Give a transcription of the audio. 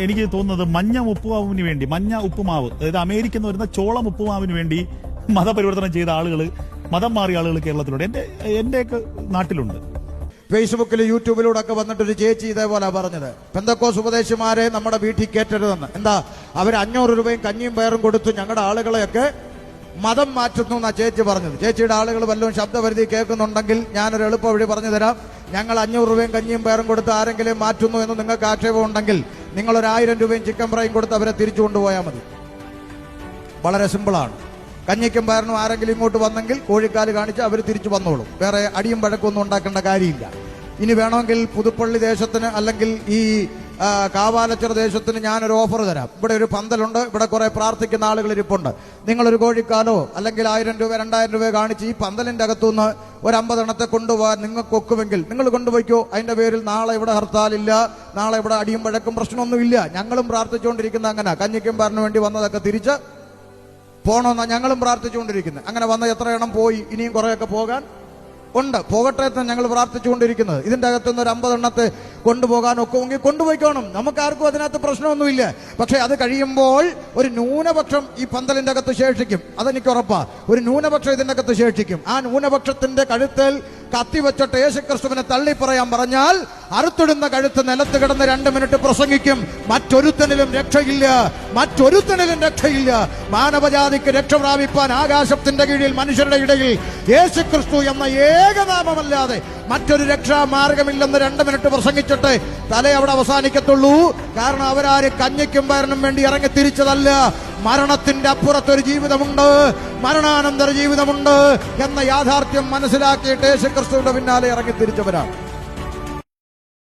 എനിക്ക് തോന്നുന്നത് മഞ്ഞ ഉപ്പുമാവിന് വേണ്ടി, മഞ്ഞ ഉപ്പുമാവ്, അതായത് അമേരിക്കയിൽ നിന്ന് വരുന്ന ചോളം ഉപ്പുമാവിന് വേണ്ടി മതപരിവർത്തനം ചെയ്ത ആളുകൾ, മതം മാറിയ ആളുകൾ കേരളത്തിലുണ്ട്, എന്റെയൊക്കെ നാട്ടിലുണ്ട്. ഫേസ്ബുക്കിൽ യൂട്യൂബിലൂടെ ഒക്കെ വന്നിട്ടൊരു ചേച്ചി ഇതേപോലെ പറഞ്ഞത്, പെന്തക്കോസ് ഉപദേശിമാരെ നമ്മുടെ വീട്ടിൽ കയറ്റരുതെന്ന്. എന്താ, അവർ 500 രൂപയും കഞ്ഞിയും പയറും കൊടുത്തു ഞങ്ങളുടെ ആളുകളെയൊക്കെ മതം മാറ്റുന്നു എന്നാ ചേച്ചി പറഞ്ഞത്. ചേച്ചിയുടെ ആളുകൾ വല്ലതും ശബ്ദപരിധി കേൾക്കുന്നുണ്ടെങ്കിൽ ഞാനൊരു എളുപ്പ വഴി പറഞ്ഞു തരാം. ഞങ്ങൾ 500 രൂപയും കഞ്ഞിയും പയറും കൊടുത്ത് ആരെങ്കിലും മാറ്റുന്നു എന്ന് നിങ്ങൾക്ക് ആക്ഷേപം ഉണ്ടെങ്കിൽ നിങ്ങൾ 1000 രൂപയും ചിക്കൻ ഫ്രൈയും കൊടുത്ത് അവരെ തിരിച്ചു കൊണ്ടുപോയാൽ മതി. വളരെ സിമ്പിളാണ്. കഞ്ഞിക്കും പയറിനും ആരെങ്കിലും ഇങ്ങോട്ട് വന്നെങ്കിൽ കോഴിക്കാല് കാണിച്ച് അവർ തിരിച്ചു വന്നോളും. വേറെ അടിയും വഴക്കൊന്നും ഉണ്ടാക്കേണ്ട കാര്യമില്ല. ഇനി വേണമെങ്കിൽ പുതുപ്പള്ളി ദേശത്തിന് അല്ലെങ്കിൽ ഈ കാവാലച്ചിറ ദേശത്തിന് ഞാനൊരു ഓഫർ തരാം. ഇവിടെ ഒരു പന്തലുണ്ട്, ഇവിടെ കുറെ പ്രാർത്ഥിക്കുന്ന ആളുകൾ ഇരിപ്പുണ്ട്. നിങ്ങളൊരു കോഴിക്കാലോ അല്ലെങ്കിൽ 1000 രൂപ 2000 രൂപ കാണിച്ച് ഈ പന്തലിന്റെ അകത്തുനിന്ന് ഒരു 50 എണ്ണത്തെ കൊണ്ടുപോകാൻ നിങ്ങൾക്ക് ഒക്കുമെങ്കിൽ നിങ്ങൾ കൊണ്ടുപോയിക്കോ. അതിന്റെ പേരിൽ നാളെ ഇവിടെ ഹർത്താലില്ല, നാളെ ഇവിടെ അടിയും വഴക്കും പ്രശ്നമൊന്നുമില്ല. ഞങ്ങളും പ്രാർത്ഥിച്ചുകൊണ്ടിരിക്കുന്ന അങ്ങനെ കഞ്ഞിക്കും പയറിന് വേണ്ടി വന്നതൊക്കെ തിരിച്ച് പോകണമെന്നാണ് ഞങ്ങളും പ്രാർത്ഥിച്ചുകൊണ്ടിരിക്കുന്നത്. അങ്ങനെ വന്ന എത്ര എണ്ണം പോയി, ഇനിയും കുറെയൊക്കെ പോകാൻ ഉണ്ട്. പോകട്ടെ എന്ന് ഞങ്ങൾ പ്രാർത്ഥിച്ചുകൊണ്ടിരിക്കുന്നത്. ഇതിന്റെ അകത്തുനിന്ന് ഒരു 50 എണ്ണത്തെ കൊണ്ടുപോകാൻ ഒക്കുമെങ്കിൽ കൊണ്ടുപോയിക്കോണം. നമുക്കാർക്കും അതിനകത്ത് പ്രശ്നമൊന്നുമില്ല. പക്ഷെ അത് കഴിയുമ്പോൾ ഒരു ന്യൂനപക്ഷം ഈ പന്തലിന്റെ അകത്ത് ശേഷിക്കും, അതെനിക്ക് ഉറപ്പാ. ഒരു ന്യൂനപക്ഷം ഇതിന്റെ അകത്ത് ശേഷിക്കും. ആ ന്യൂനപക്ഷത്തിന്റെ കഴുത്തിൽ കത്തിവെച്ചിട്ട് യേശുക്രിസ്തുവിനെ തള്ളി പറയാൻ പറഞ്ഞാൽ അറുത്തിടുന്ന കഴുത്ത് നിലത്ത് കിടന്ന് 2 മിനിറ്റ് പ്രസംഗിക്കും. മറ്റൊരുത്തനിലും രക്ഷയില്ല, മറ്റൊരുത്തനിലും രക്ഷയില്ല. മാനവജാതിക്ക് രക്ഷ പ്രാപിപ്പാൻ ആകാശത്തിന്റെ കീഴിൽ മനുഷ്യരുടെ ഇടയിൽ യേശുക്രിസ്തു എന്ന ഏകനാമമല്ലാതെ മറ്റൊരു രക്ഷാ മാർഗമില്ലെന്ന് 2 മിനിറ്റ് പ്രസംഗിച്ചിട്ട് തല അവിടെ അവസാനിക്കത്തുള്ളൂ. കാരണം അവരാരും കഞ്ഞിക്കും പയറിനും വേണ്ടി ഇറങ്ങി തിരിച്ചതല്ല. മരണത്തിന്റെ അപ്പുറത്തൊരു ജീവിതമുണ്ട്, മരണാനന്തര ജീവിതമുണ്ട് എന്ന യാഥാർത്ഥ്യം മനസ്സിലാക്കിയിട്ട് യേശുക്രിസ്തുവിന്റെ പിന്നാലെ ഇറങ്ങി തിരിച്ചവരാണ്.